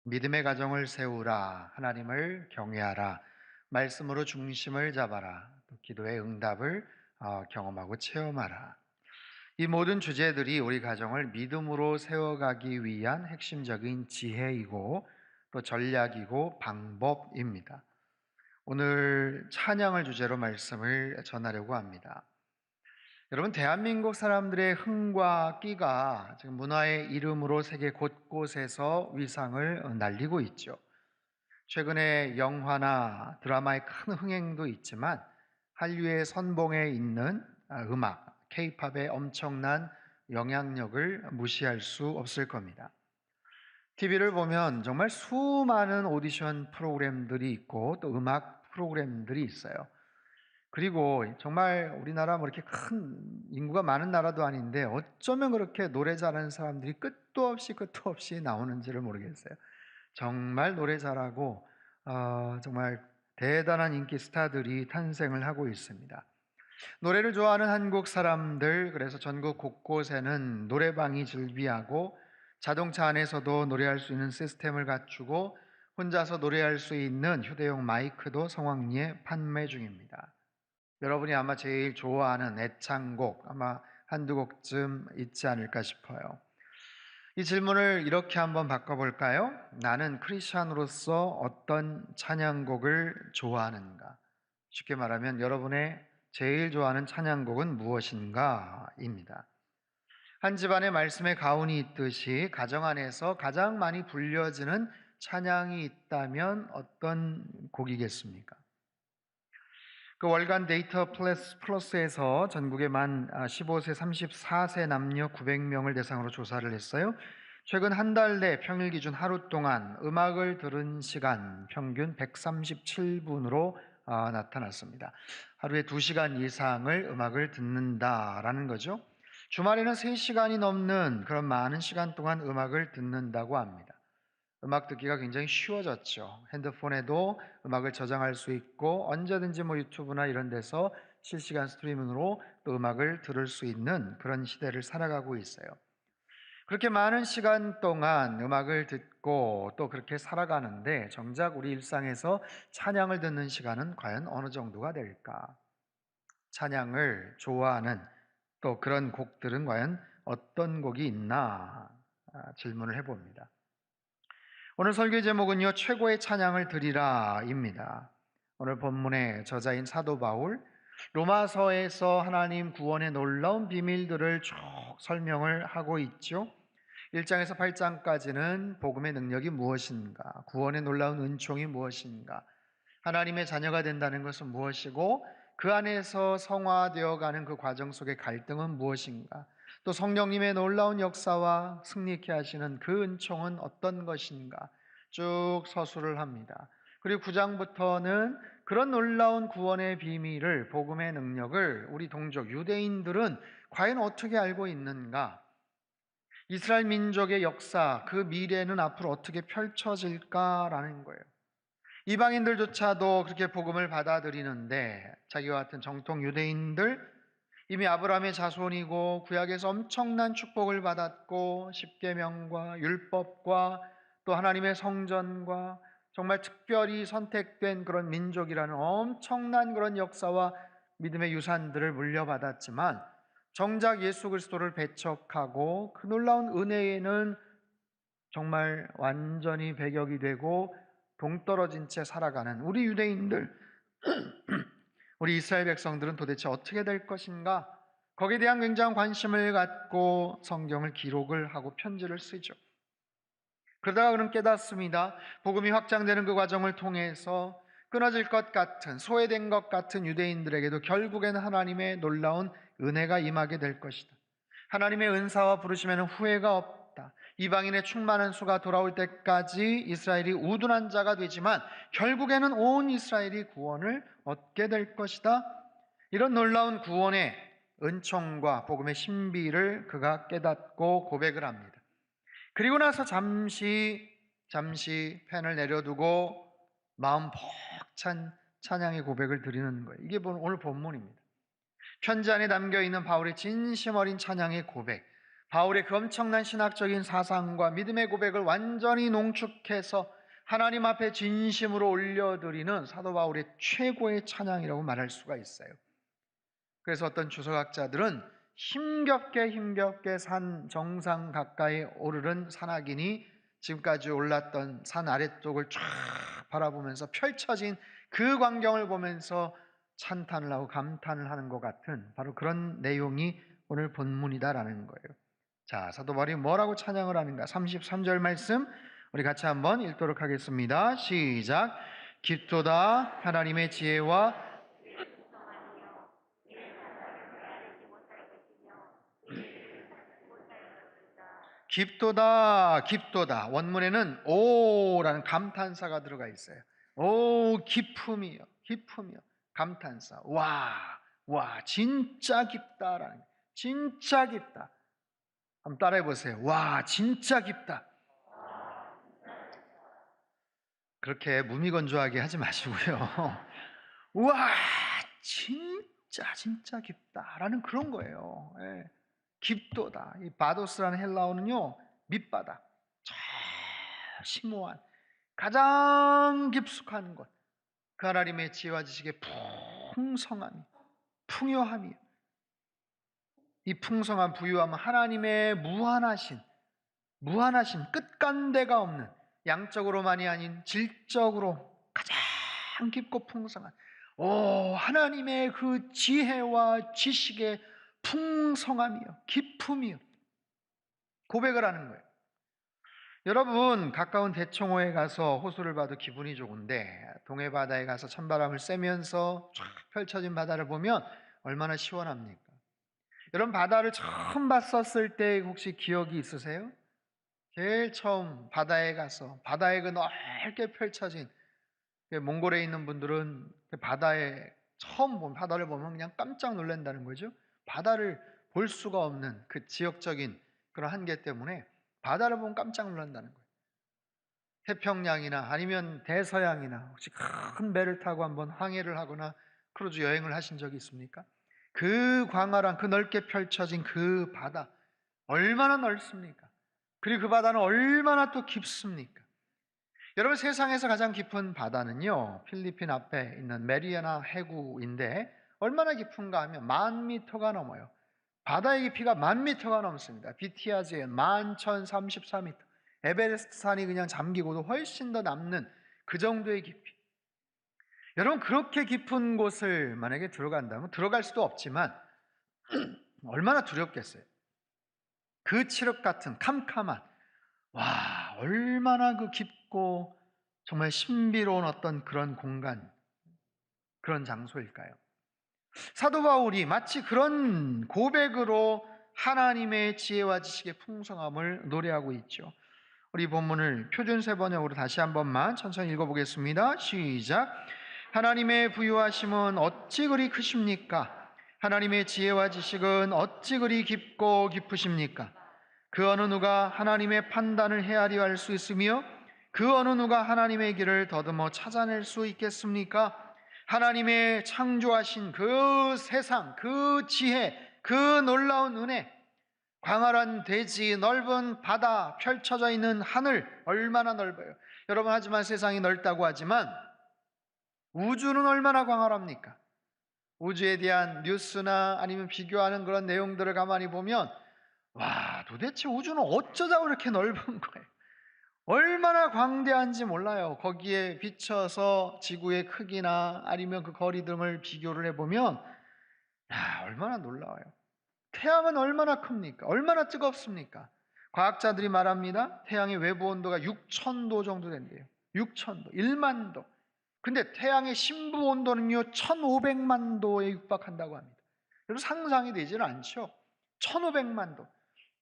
믿음의 가정을 세우라. 하나님을 경외하라. 말씀으로 중심을 잡아라. 또 기도의 응답을 경험하고 체험하라. 이 모든 주제들이 우리 가정을 믿음으로 세워가기 위한 핵심적인 지혜이고 또 전략이고 방법입니다. 오늘 찬양을 주제로 말씀을 전하려고 합니다. 여러분, 대한민국 사람들의 흥과 끼가 지금 문화의 이름으로 세계 곳곳에서 위상을 날리고 있죠. 최근에 영화나 드라마의 큰 흥행도 있지만 한류의 선봉에 있는 음악, 케이팝의 엄청난 영향력을 무시할 수 없을 겁니다. TV를 보면 정말 수많은 오디션 프로그램들이 있고 또 음악 프로그램들이 있어요. 그리고 정말 우리나라 뭐 이렇게 큰 인구가 많은 나라도 아닌데 어쩌면 그렇게 노래 잘하는 사람들이 끝도 없이 나오는지를 모르겠어요. 정말 노래 잘하고 정말 대단한 인기 스타들이 탄생을 하고 있습니다. 노래를 좋아하는 한국 사람들, 그래서 전국 곳곳에는 노래방이 즐비하고 자동차 안에서도 노래할 수 있는 시스템을 갖추고 혼자서 노래할 수 있는 휴대용 마이크도 성황리에 판매 중입니다. 여러분이 아마 제일 좋아하는 애창곡 아마 한두 곡쯤 있지 않을까 싶어요. 이 질문을 이렇게 한번 바꿔볼까요? 나는 크리스찬으로서 어떤 찬양곡을 좋아하는가? 쉽게 말하면 여러분의 제일 좋아하는 찬양곡은 무엇인가? 입니다. 한 집안에 말씀의 가훈이 있듯이 가정 안에서 가장 많이 불려지는 찬양이 있다면 어떤 곡이겠습니까? 그 월간 데이터 플러스에서 전국의 만 15세, 34세 남녀 900명을 대상으로 조사를 했어요. 최근 한 달 내 평일 기준 하루 동안 음악을 들은 시간 평균 137분으로 나타났습니다. 하루에 2시간 이상을 음악을 듣는다라는 거죠. 주말에는 3시간이 넘는 그런 많은 시간 동안 음악을 듣는다고 합니다. 음악 듣기가 굉장히 쉬워졌죠. 핸드폰에도 음악을 저장할 수 있고 언제든지 뭐 유튜브나 이런 데서 실시간 스트리밍으로 또 음악을 들을 수 있는 그런 시대를 살아가고 있어요. 그렇게 많은 시간 동안 음악을 듣고 또 그렇게 살아가는데 정작 우리 일상에서 찬양을 듣는 시간은 과연 어느 정도가 될까? 찬양을 좋아하는 또 그런 곡들은 과연 어떤 곡이 있나 질문을 해봅니다. 오늘 설교 제목은요, 최고의 찬양을 드리라입니다. 오늘 본문의 저자인 사도 바울, 로마서에서 하나님 구원의 놀라운 비밀들을 쭉 설명을 하고 있죠. 1장에서 8장까지는 복음의 능력이 무엇인가, 구원의 놀라운 은총이 무엇인가, 하나님의 자녀가 된다는 것은 무엇이고 그 안에서 성화되어 가는 그 과정 속의 갈등은 무엇인가, 또 성령님의 놀라운 역사와 승리케 하시는 그 은총은 어떤 것인가 쭉 서술을 합니다. 그리고 9장부터는 그런 놀라운 구원의 비밀을, 복음의 능력을 우리 동족 유대인들은 과연 어떻게 알고 있는가, 이스라엘 민족의 역사, 그 미래는 앞으로 어떻게 펼쳐질까라는 거예요. 이방인들조차도 그렇게 복음을 받아들이는데 자기와 같은 정통 유대인들, 이미 아브라함의 자손이고 구약에서 엄청난 축복을 받았고 십계명과 율법과 또 하나님의 성전과 정말 특별히 선택된 그런 민족이라는 엄청난 그런 역사와 믿음의 유산들을 물려받았지만 정작 예수 그리스도를 배척하고 그 놀라운 은혜에는 정말 완전히 배격이 되고 동떨어진 채 살아가는 우리 유대인들, 우리 이스라엘 백성들은 도대체 어떻게 될 것인가? 거기에 대한 굉장한 관심을 갖고 성경을 기록을 하고 편지를 쓰죠. 그러다가 그는 깨닫습니다. 복음이 확장되는 그 과정을 통해서 끊어질 것 같은, 소외된 것 같은 유대인들에게도 결국에는 하나님의 놀라운 은혜가 임하게 될 것이다. 하나님의 은사와 부르심에는 후회가 없다. 이방인의 충만한 수가 돌아올 때까지 이스라엘이 우둔한 자가 되지만 결국에는 온 이스라엘이 구원을 얻게 될 것이다. 이런 놀라운 구원의 은총과 복음의 신비를 그가 깨닫고 고백을 합니다. 그리고 나서 잠시 펜을 내려두고 마음 벅찬 찬양의 고백을 드리는 거예요. 이게 오늘 본문입니다. 편지 안에 담겨있는 바울의 진심 어린 찬양의 고백, 바울의 그 엄청난 신학적인 사상과 믿음의 고백을 완전히 농축해서 하나님 앞에 진심으로 올려드리는 사도 바울의 최고의 찬양이라고 말할 수가 있어요. 그래서 어떤 주석학자들은 힘겹게 산 정상 가까이 오르는 산악인이 지금까지 올랐던 산 아래쪽을 쫙 바라보면서 펼쳐진 그 광경을 보면서 찬탄을 하고 감탄을 하는 것 같은 바로 그런 내용이 오늘 본문이다라는 거예요. 자, 사도 바울이 뭐라고 찬양을 하는가? 33절 말씀 우리 같이 한번 읽도록 하겠습니다. 시작. 깊도다 하나님의 지혜와 깊도다. 원문에는 오라는 감탄사가 들어가 있어요. 오, 깊음이요. 감탄사. 와, 진짜 깊다라는. 진짜 깊다. 한번 따라해 보세요. 와, 진짜 깊다. 그렇게 무미건조하게 하지 마시고요. 와, 진짜 깊다라는 그런 거예요. 예. 깊도다. 이 바도스라는 헬라어는요, 밑바닥, 저 심오한, 가장 깊숙한 곳, 그 하나님의 지혜와 지식의 풍성함이, 풍요함이, 이 풍성한 부유함은 하나님의 무한하신 끝간데가 없는, 양적으로만이 아닌 질적으로 가장 깊고 풍성한 하나님의 그 지혜와 지식의 풍성함이요, 깊음이요, 고백을 하는 거예요. 여러분, 가까운 대청호에 가서 호수를 봐도 기분이 좋은데 동해 바다에 가서 찬바람을 쐬면서 쫙 펼쳐진 바다를 보면 얼마나 시원합니까? 여러분, 바다를 처음 봤었을 때 혹시 기억이 있으세요? 제일 처음 바다에 가서 바다에 그 넓게 펼쳐진, 몽골에 있는 분들은 바다에 처음 본 바다를 보면 그냥 깜짝 놀란다는 거죠. 바다를 볼 수가 없는 그 지역적인 그런 한계 때문에 바다를 보면 깜짝 놀란다는 거예요. 태평양이나 아니면 대서양이나 혹시 큰 배를 타고 한번 항해를 하거나 크루즈 여행을 하신 적이 있습니까? 그 광활한 그 넓게 펼쳐진 그 바다 얼마나 넓습니까? 그리고 그 바다는 얼마나 또 깊습니까? 여러분, 세상에서 가장 깊은 바다는요, 필리핀 앞에 있는 메리아나 해구인데 얼마나 깊은가 하면 10,000m가 넘어요. 바다의 깊이가 10,000m가 넘습니다. 비티아즈의 11,034m, 에베레스트 산이 그냥 잠기고도 훨씬 더 남는 그 정도의 깊이. 여러분, 그렇게 깊은 곳을 만약에 들어간다면 들어갈 수도 없지만 얼마나 두렵겠어요. 그 칠흑 같은 캄캄한, 와, 얼마나 그 깊고 정말 신비로운 어떤 그런 공간, 그런 장소일까요? 사도 바울이 마치 그런 고백으로 하나님의 지혜와 지식의 풍성함을 노래하고 있죠. 우리 본문을 표준세 번역으로 다시 한 번만 천천히 읽어보겠습니다. 시작. 하나님의 부유하심은 어찌 그리 크십니까? 하나님의 지혜와 지식은 어찌 그리 깊고 깊으십니까? 그 어느 누가 하나님의 판단을 헤아려 할 수 있으며 그 어느 누가 하나님의 길을 더듬어 찾아낼 수 있겠습니까? 하나님의 창조하신 그 세상, 그 지혜, 그 놀라운 은혜, 광활한 대지, 넓은 바다, 펼쳐져 있는 하늘 얼마나 넓어요. 여러분, 하지만 세상이 넓다고 하지만 우주는 얼마나 광활합니까? 우주에 대한 뉴스나 아니면 비교하는 그런 내용들을 가만히 보면 와, 도대체 우주는 어쩌자고 이렇게 넓은 거예요. 얼마나 광대한지 몰라요. 거기에 비춰서 지구의 크기나 아니면 그 거리 등을 비교를 해보면 얼마나 놀라워요. 태양은 얼마나 큽니까? 얼마나 뜨겁습니까? 과학자들이 말합니다. 태양의 외부 온도가 6,000도 정도 된대요. 6,000도, 1만 도. 근데 태양의 심부 온도는요 1,500만 도에 육박한다고 합니다. 여러분, 상상이 되지는 않죠. 1,500만 도.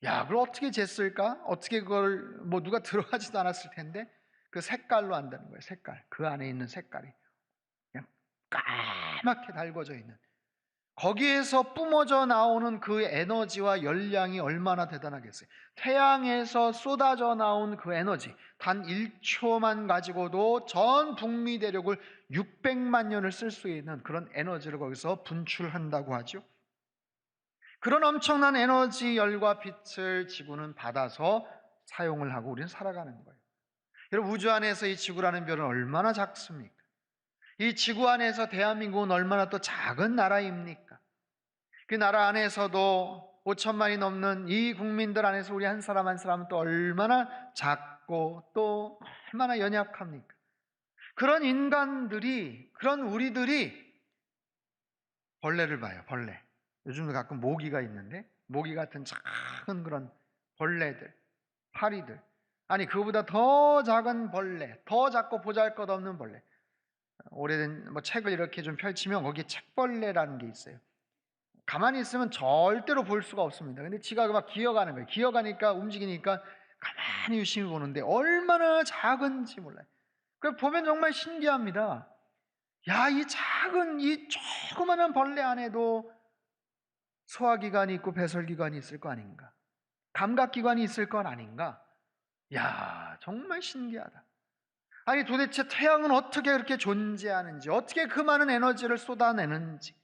야, 그걸 어떻게 쟀을까? 어떻게 그걸 누가 들어가지도 않았을 텐데 그 색깔로 안다는 거예요. 색깔. 그 안에 있는 색깔이 그냥 까맣게 달궈져 있는, 거기에서 뿜어져 나오는 그 에너지와 열량이 얼마나 대단하겠어요. 태양에서 쏟아져 나온 그 에너지 단 1초만 가지고도 전 북미 대륙을 600만 년을 쓸 수 있는 그런 에너지를 거기서 분출한다고 하죠. 그런 엄청난 에너지, 열과 빛을 지구는 받아서 사용을 하고 우리는 살아가는 거예요. 여러분, 우주 안에서 이 지구라는 별은 얼마나 작습니까? 이 지구 안에서 대한민국은 얼마나 또 작은 나라입니까? 그 나라 안에서도 5천만이 넘는 이 국민들 안에서 우리 한 사람 한 사람은 또 얼마나 작고 또 얼마나 연약합니까? 그런 인간들이, 그런 우리들이 벌레를 봐요, 벌레. 요즘도 가끔 모기가 있는데, 모기 같은 작은 그런 벌레들, 파리들. 아니, 그거보다 더 작은 벌레, 더 작고 보잘것없는 벌레. 오래된 책을 이렇게 좀 펼치면 거기에 책벌레라는 게 있어요. 가만히 있으면 절대로 볼 수가 없습니다. 근데 지가 막 기어가는 거예요. 기어가니까, 움직이니까 가만히 유심히 보는데 얼마나 작은지 몰라요. 그 보면 정말 신기합니다. 야, 이 작은 이 조그마한 벌레 안에도 소화기관이 있고 배설기관이 있을 거 아닌가? 감각기관이 있을 건 아닌가? 야, 정말 신기하다. 아니, 도대체 태양은 어떻게 그렇게 존재하는지, 어떻게 그 많은 에너지를 쏟아내는지,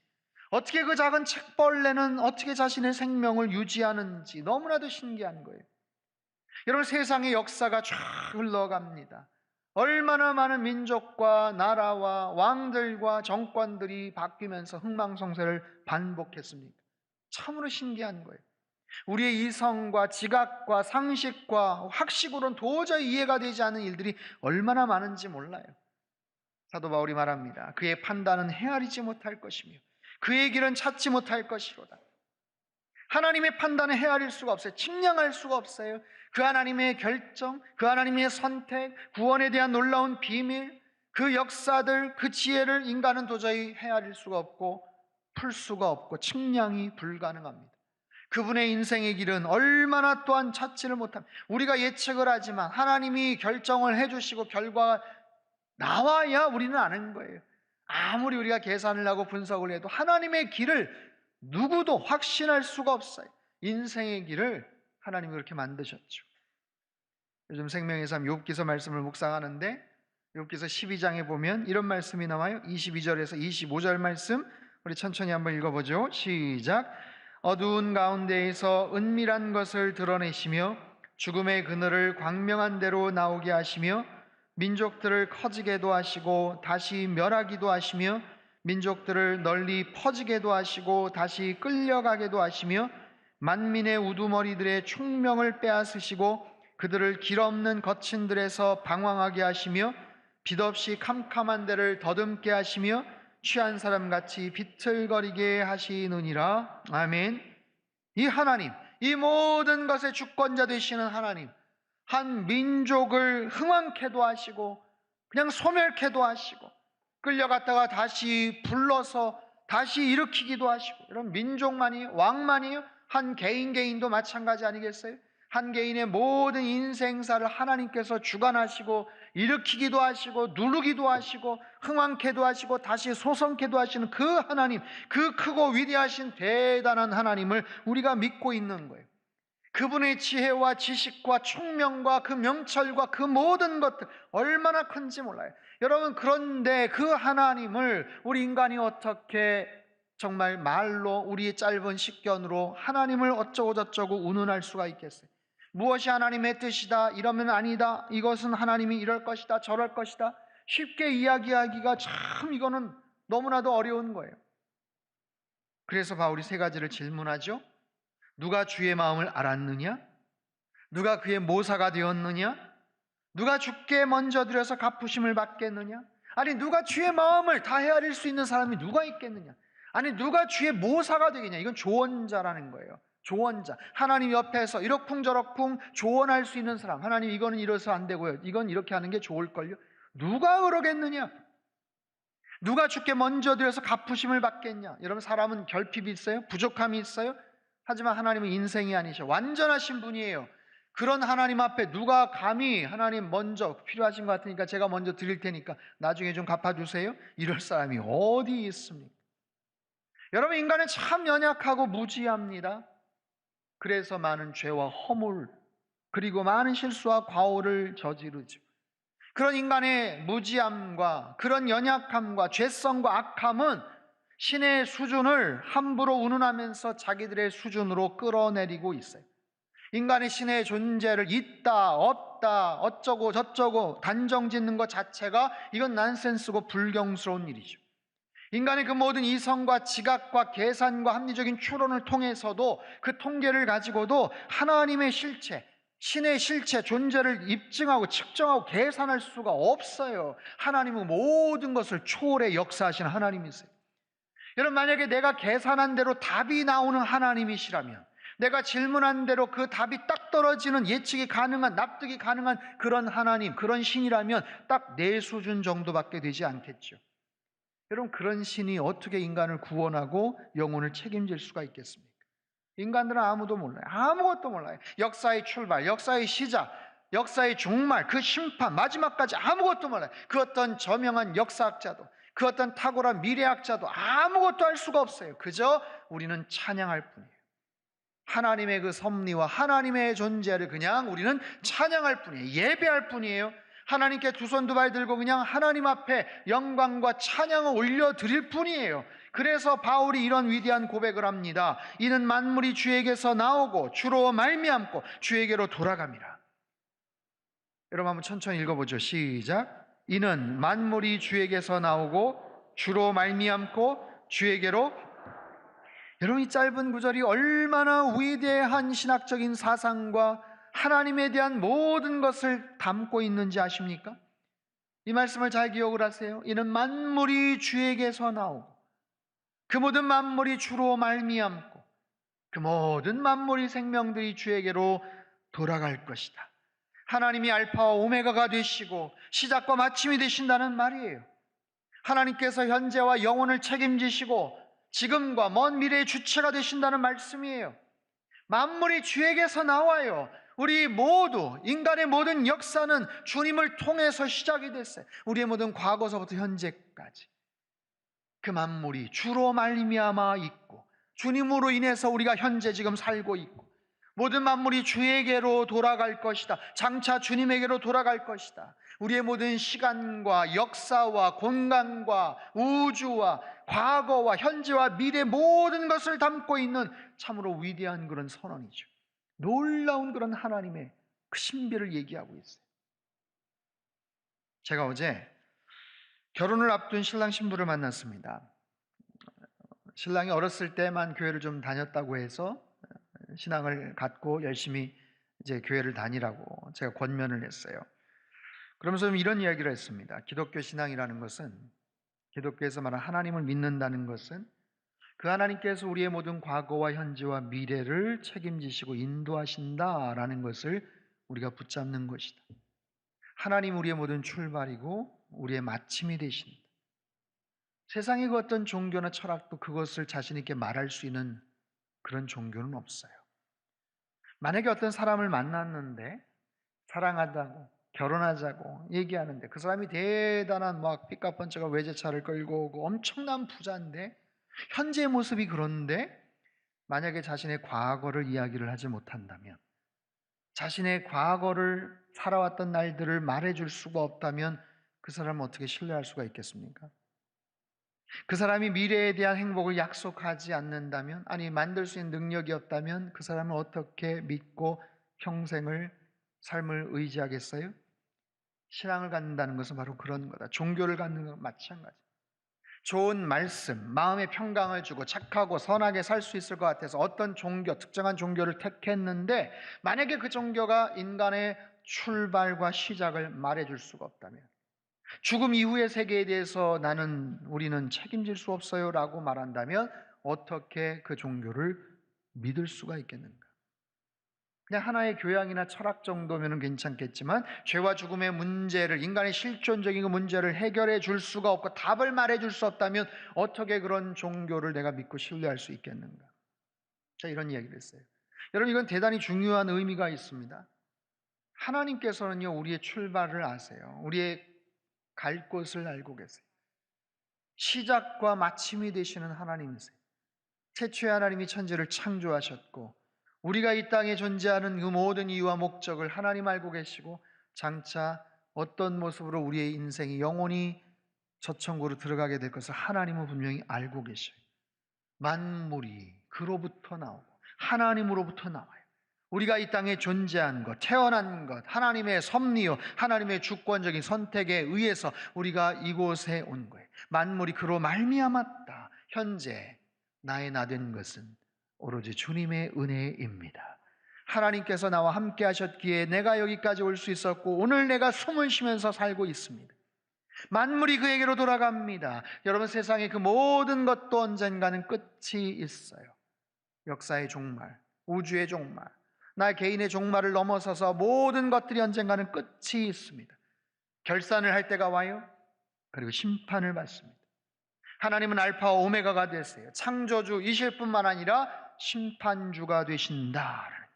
어떻게 그 작은 책벌레는 어떻게 자신의 생명을 유지하는지 너무나도 신기한 거예요. 여러분, 세상의 역사가 쫙 흘러갑니다. 얼마나 많은 민족과 나라와 왕들과 정권들이 바뀌면서 흥망성쇠를 반복했습니까? 참으로 신기한 거예요. 우리의 이성과 지각과 상식과 학식으로는 도저히 이해가 되지 않는 일들이 얼마나 많은지 몰라요. 사도 바울이 말합니다. 그의 판단은 헤아리지 못할 것이며 그의 길은 찾지 못할 것이로다. 하나님의 판단은 헤아릴 수가 없어요. 측량할 수가 없어요. 그 하나님의 결정, 그 하나님의 선택, 구원에 대한 놀라운 비밀, 그 역사들, 그 지혜를 인간은 도저히 헤아릴 수가 없고 풀 수가 없고 측량이 불가능합니다. 그분의 인생의 길은 얼마나 또한 찾지를 못합니다. 우리가 예측을 하지만 하나님이 결정을 해주시고 결과가 나와야 우리는 아는 거예요. 아무리 우리가 계산을 하고 분석을 해도 하나님의 길을 누구도 확신할 수가 없어요. 인생의 길을 하나님이 그렇게 만드셨죠. 요즘 생명의 삶 욥기서 말씀을 묵상하는데 욥기서 12장에 보면 이런 말씀이 나와요. 22절에서 25절 말씀 우리 천천히 한번 읽어보죠. 시작. 어두운 가운데에서 은밀한 것을 드러내시며 죽음의 그늘을 광명한 대로 나오게 하시며 민족들을 커지게도 하시고 다시 멸하기도 하시며 민족들을 널리 퍼지게도 하시고 다시 끌려가게도 하시며 만민의 우두머리들의 총명을 빼앗으시고 그들을 길 없는 거친들에서 방황하게 하시며 빛 없이 캄캄한 데를 더듬게 하시며 취한 사람같이 비틀거리게 하시느니라. 아멘. 이 하나님, 이 모든 것의 주권자 되시는 하나님, 한 민족을 흥왕케도 하시고 그냥 소멸케도 하시고 끌려갔다가 다시 불러서 다시 일으키기도 하시고, 이런 민족만이요, 왕만이요, 한 개인도 마찬가지 아니겠어요? 한 개인의 모든 인생사를 하나님께서 주관하시고 일으키기도 하시고 누르기도 하시고 흥왕케도 하시고 다시 소성케도 하시는 그 하나님, 그 크고 위대하신 대단한 하나님을 우리가 믿고 있는 거예요. 그분의 지혜와 지식과 총명과 그 명철과 그 모든 것들 얼마나 큰지 몰라요. 여러분, 그런데 그 하나님을 우리 인간이 어떻게 정말 말로 우리의 짧은 식견으로 하나님을 어쩌고 저쩌고 운운할 수가 있겠어요? 무엇이 하나님의 뜻이다, 이러면 아니다, 이것은 하나님이 이럴 것이다, 저럴 것이다, 쉽게 이야기하기가 참 이거는 너무나도 어려운 거예요. 그래서 바울이 세 가지를 질문하죠. 누가 주의 마음을 알았느냐? 누가 그의 모사가 되었느냐? 누가 주께 먼저 드려서 갚으심을 받겠느냐? 아니, 누가 주의 마음을 다 헤아릴 수 있는 사람이 누가 있겠느냐? 아니, 누가 주의 모사가 되겠냐? 이건 조언자라는 거예요. 조언자. 하나님 옆에서 이러쿵저러쿵 조언할 수 있는 사람. 하나님, 이거는 이래서 안 되고요, 이건 이렇게 하는 게 좋을걸요. 누가 그러겠느냐? 누가 주께 먼저 드려서 갚으심을 받겠냐? 여러분, 사람은 결핍이 있어요? 부족함이 있어요? 하지만 하나님은 인생이 아니셔. 완전하신 분이에요. 그런 하나님 앞에 누가 감히 하나님 먼저 필요하신 것 같으니까 제가 먼저 드릴 테니까 나중에 좀 갚아주세요, 이럴 사람이 어디 있습니까? 여러분, 인간은 참 연약하고 무지합니다. 그래서 많은 죄와 허물 그리고 많은 실수와 과오를 저지르죠. 그런 인간의 무지함과 그런 연약함과 죄성과 악함은 신의 수준을 함부로 운운하면서 자기들의 수준으로 끌어내리고 있어요. 인간의 신의 존재를 있다, 없다, 어쩌고 저쩌고 단정 짓는 것 자체가 이건 난센스고 불경스러운 일이죠. 인간의 그 모든 이성과 지각과 계산과 합리적인 추론을 통해서도 그 통계를 가지고도 하나님의 실체, 신의 실체, 존재를 입증하고 측정하고 계산할 수가 없어요. 하나님은 모든 것을 초월해 역사하시는 하나님이세요. 여러분, 만약에 내가 계산한 대로 답이 나오는 하나님이시라면, 내가 질문한 대로 그 답이 딱 떨어지는 예측이 가능한, 납득이 가능한 그런 하나님, 그런 신이라면 딱 내 수준 정도밖에 되지 않겠죠. 여러분, 그런 신이 어떻게 인간을 구원하고 영혼을 책임질 수가 있겠습니까? 인간들은 아무도 몰라요. 아무것도 몰라요. 역사의 출발, 역사의 시작, 역사의 종말, 그 심판, 마지막까지 아무것도 몰라요. 그 어떤 저명한 역사학자도, 그 어떤 탁월한 미래학자도 아무것도 알 수가 없어요. 그저 우리는 찬양할 뿐이에요. 하나님의 그 섭리와 하나님의 존재를 그냥 우리는 찬양할 뿐이에요. 예배할 뿐이에요. 하나님께 두 손 두 발 들고 그냥 하나님 앞에 영광과 찬양을 올려드릴 뿐이에요. 그래서 바울이 이런 위대한 고백을 합니다. 이는 만물이 주에게서 나오고 주로 말미암고 주에게로 돌아갑니다. 여러분 한번 천천히 읽어보죠. 시작. 이는 만물이 주에게서 나오고 주로 말미암고 주에게로. 여러분, 이 짧은 구절이 얼마나 위대한 신학적인 사상과 하나님에 대한 모든 것을 담고 있는지 아십니까? 이 말씀을 잘 기억을 하세요. 이는 만물이 주에게서 나오고 그 모든 만물이 주로 말미암고 그 모든 만물이 생명들이 주에게로 돌아갈 것이다. 하나님이 알파와 오메가가 되시고 시작과 마침이 되신다는 말이에요. 하나님께서 현재와 영혼을 책임지시고 지금과 먼 미래의 주체가 되신다는 말씀이에요. 만물이 주에게서 나와요. 우리 모두, 인간의 모든 역사는 주님을 통해서 시작이 됐어요. 우리의 모든 과거서부터 현재까지 그 만물이 주로 말미암아 있고 주님으로 인해서 우리가 현재 지금 살고 있고 모든 만물이 주에게로 돌아갈 것이다. 장차 주님에게로 돌아갈 것이다. 우리의 모든 시간과 역사와 공간과 우주와 과거와 현재와 미래 모든 것을 담고 있는 참으로 위대한 그런 선언이죠. 놀라운 그런 하나님의 그 신비를 얘기하고 있어요. 제가 어제 결혼을 앞둔 신랑 신부를 만났습니다. 신랑이 어렸을 때만 교회를 좀 다녔다고 해서 신앙을 갖고 열심히 이제 교회를 다니라고 제가 권면을 했어요. 그러면서 이런 이야기를 했습니다. 기독교 신앙이라는 것은, 기독교에서 말하는 하나님을 믿는다는 것은 그 하나님께서 우리의 모든 과거와 현재와 미래를 책임지시고 인도하신다라는 것을 우리가 붙잡는 것이다. 하나님 우리의 모든 출발이고 우리의 마침이 되신다. 세상의 그 어떤 종교나 철학도 그것을 자신 있게 말할 수 있는 그런 종교는 없어요. 만약에 어떤 사람을 만났는데 사랑한다고 결혼하자고 얘기하는데 그 사람이 대단한 막 삐까뻔쩍한 외제차를 끌고 오고 엄청난 부자인데 현재의 모습이 그런데 만약에 자신의 과거를 이야기를 하지 못한다면, 자신의 과거를 살아왔던 날들을 말해줄 수가 없다면 그 사람은 어떻게 신뢰할 수가 있겠습니까? 그 사람이 미래에 대한 행복을 약속하지 않는다면, 아니 만들 수 있는 능력이 없다면 그 사람은 어떻게 믿고 평생을 삶을 의지하겠어요? 신앙을 갖는다는 것은 바로 그런 거다. 종교를 갖는 것 마찬가지. 좋은 말씀, 마음의 평강을 주고 착하고 선하게 살 수 있을 것 같아서 어떤 종교, 특정한 종교를 택했는데 만약에 그 종교가 인간의 출발과 시작을 말해줄 수가 없다면, 죽음 이후의 세계에 대해서 우리는 책임질 수 없어요 라고 말한다면 어떻게 그 종교를 믿을 수가 있겠는가? 그냥 하나의 교양이나 철학 정도면 괜찮겠지만 죄와 죽음의 문제를, 인간의 실존적인 그 문제를 해결해 줄 수가 없고 답을 말해 줄 수 없다면 어떻게 그런 종교를 내가 믿고 신뢰할 수 있겠는가? 자, 이런 이야기를 했어요. 여러분, 이건 대단히 중요한 의미가 있습니다. 하나님께서는요 우리의 출발을 아세요. 우리의 갈 곳을 알고 계세요. 시작과 마침이 되시는 하나님이세요. 최초의 하나님이 천지를 창조하셨고 우리가 이 땅에 존재하는 그 모든 이유와 목적을 하나님 알고 계시고 장차 어떤 모습으로 우리의 인생이 영원히 첫 천국으로 들어가게 될 것을 하나님은 분명히 알고 계셔요. 만물이 그로부터 나오고 하나님으로부터 나와요. 우리가 이 땅에 존재한 것, 태어난 것, 하나님의 섭리요, 하나님의 주권적인 선택에 의해서 우리가 이곳에 온 거예요. 만물이 그로 말미암았다. 현재 나의 나 된 것은 오로지 주님의 은혜입니다. 하나님께서 나와 함께 하셨기에 내가 여기까지 올 수 있었고 오늘 내가 숨을 쉬면서 살고 있습니다. 만물이 그에게로 돌아갑니다. 여러분, 세상의 그 모든 것도 언젠가는 끝이 있어요. 역사의 종말, 우주의 종말, 나 개인의 종말을 넘어서서 모든 것들이 언젠가는 끝이 있습니다. 결산을 할 때가 와요. 그리고 심판을 받습니다. 하나님은 알파와 오메가가 되세요. 창조주이실 뿐만 아니라 심판주가 되신다라는 거예요.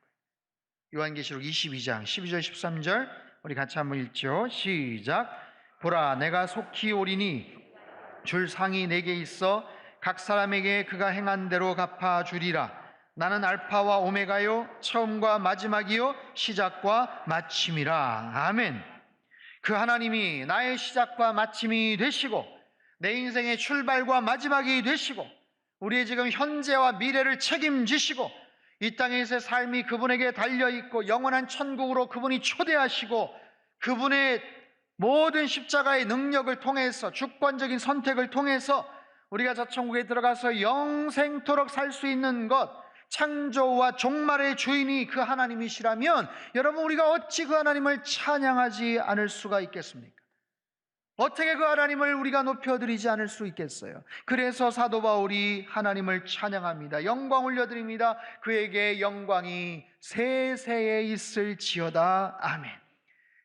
요한계시록 22장 12절 13절 우리 같이 한번 읽죠. 시작. 보라, 내가 속히 오리니 줄 상이 내게 있어 각 사람에게 그가 행한 대로 갚아주리라. 나는 알파와 오메가요, 처음과 마지막이요, 시작과 마침이라. 아멘. 그 하나님이 나의 시작과 마침이 되시고 내 인생의 출발과 마지막이 되시고 우리의 지금 현재와 미래를 책임지시고 이 땅에서의 삶이 그분에게 달려있고 영원한 천국으로 그분이 초대하시고 그분의 모든 십자가의 능력을 통해서 주권적인 선택을 통해서 우리가 저 천국에 들어가서 영생토록 살 수 있는 것, 창조와 종말의 주인이 그 하나님이시라면 여러분, 우리가 어찌 그 하나님을 찬양하지 않을 수가 있겠습니까? 어떻게 그 하나님을 우리가 높여드리지 않을 수 있겠어요? 그래서 사도 바울이 하나님을 찬양합니다. 영광 올려드립니다. 그에게 영광이 세세에 있을지어다. 아멘.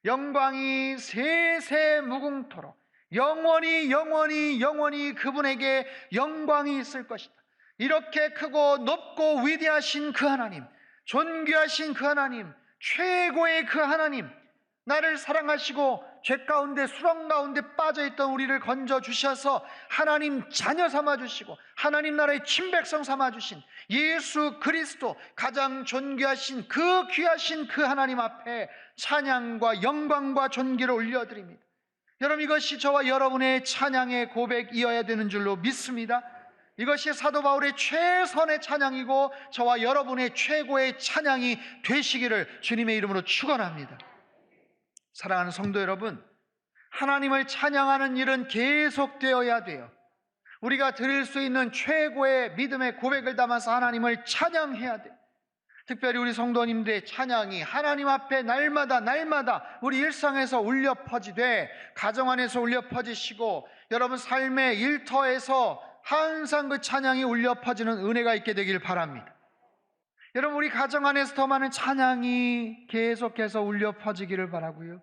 영광이 세세 무궁토록 영원히 영원히 영원히 그분에게 영광이 있을 것이다. 이렇게 크고 높고 위대하신 그 하나님, 존귀하신 그 하나님, 최고의 그 하나님, 나를 사랑하시고 죄 가운데 수렁 가운데 빠져있던 우리를 건져주셔서 하나님 자녀 삼아주시고 하나님 나라의 친백성 삼아주신 예수 그리스도, 가장 존귀하신 그 귀하신 그 하나님 앞에 찬양과 영광과 존귀를 올려드립니다. 여러분, 이것이 저와 여러분의 찬양의 고백이어야 되는 줄로 믿습니다. 이것이 사도 바울의 최선의 찬양이고 저와 여러분의 최고의 찬양이 되시기를 주님의 이름으로 축원합니다. 사랑하는 성도 여러분, 하나님을 찬양하는 일은 계속되어야 돼요. 우리가 드릴 수 있는 최고의 믿음의 고백을 담아서 하나님을 찬양해야 돼요. 특별히 우리 성도님들의 찬양이 하나님 앞에 날마다 우리 일상에서 울려 퍼지되 가정 안에서 울려 퍼지시고 여러분 삶의 일터에서 항상 그 찬양이 울려 퍼지는 은혜가 있게 되길 바랍니다. 여러분, 우리 가정 안에서 더 많은 찬양이 계속해서 울려 퍼지기를 바라고요.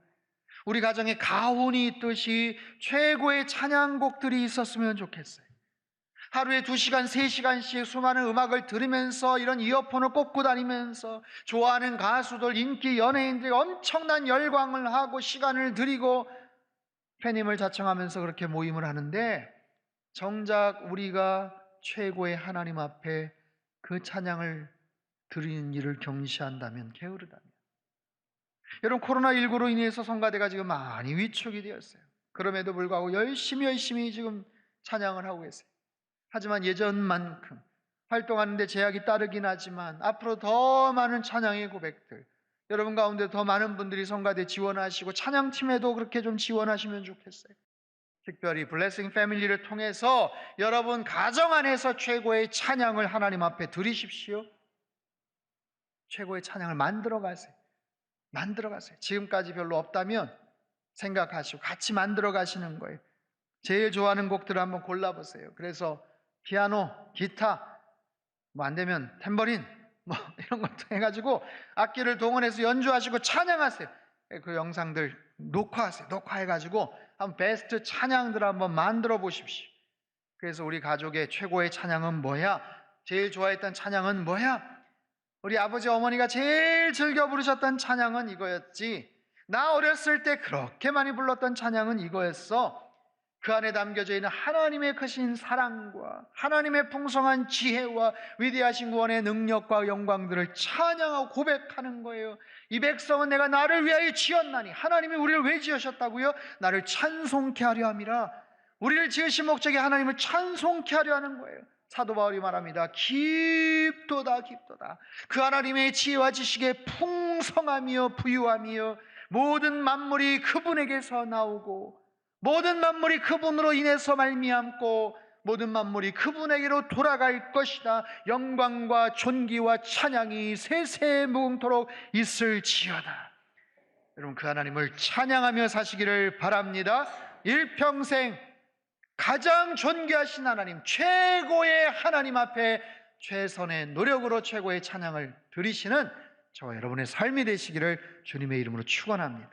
우리 가정에 가훈이 있듯이 최고의 찬양곡들이 있었으면 좋겠어요. 하루에 2시간, 3시간씩 수많은 음악을 들으면서 이런 이어폰을 꽂고 다니면서 좋아하는 가수들, 인기 연예인들이 엄청난 열광을 하고 시간을 들이고 팬임을 자청하면서 그렇게 모임을 하는데 정작 우리가 최고의 하나님 앞에 그 찬양을 드리는 일을 경시한다면, 게으르다면, 여러분, 코로나19로 인해서 성가대가 지금 많이 위축이 되었어요. 그럼에도 불구하고 열심히 지금 찬양을 하고 계세요. 하지만 예전만큼 활동하는데 제약이 따르긴 하지만 앞으로 더 많은 찬양의 고백들, 여러분 가운데 더 많은 분들이 성가대 지원하시고 찬양팀에도 그렇게 좀 지원하시면 좋겠어요. 특별히 블레싱 패밀리를 통해서 여러분 가정 안에서 최고의 찬양을 하나님 앞에 드리십시오. 최고의 찬양을 만들어 가세요. 지금까지 별로 없다면 생각하시고 같이 만들어 가시는 거예요. 제일 좋아하는 곡들을 한번 골라보세요. 그래서 피아노, 기타, 뭐 안 되면 탬버린 뭐 이런 것도 해가지고 악기를 동원해서 연주하시고 찬양하세요. 그 영상들 녹화해가지고 한번 베스트 찬양들 한번 만들어 보십시오. 그래서 우리 가족의 최고의 찬양은 뭐야? 제일 좋아했던 찬양은 뭐야? 우리 아버지 어머니가 제일 즐겨 부르셨던 찬양은 이거였지. 나 어렸을 때 그렇게 많이 불렀던 찬양은 이거였어. 그 안에 담겨져 있는 하나님의 크신 사랑과 하나님의 풍성한 지혜와 위대하신 구원의 능력과 영광들을 찬양하고 고백하는 거예요. 이 백성은 내가 나를 위하여 지었나니, 하나님이 우리를 왜 지으셨다고요? 나를 찬송케 하려 함이라. 우리를 지으신 목적이 하나님을 찬송케 하려 하는 거예요. 사도 바울이 말합니다. 깊도다 깊도다. 그 하나님의 지혜와 지식의 풍성함이요 부유함이요 모든 만물이 그분에게서 나오고 모든 만물이 그분으로 인해서 말미암고 모든 만물이 그분에게로 돌아갈 것이다. 영광과 존귀와 찬양이 세세 무궁토록 있을지어다. 여러분, 그 하나님을 찬양하며 사시기를 바랍니다. 일평생 가장 존귀하신 하나님, 최고의 하나님 앞에 최선의 노력으로 최고의 찬양을 드리시는 저와 여러분의 삶이 되시기를 주님의 이름으로 축원합니다.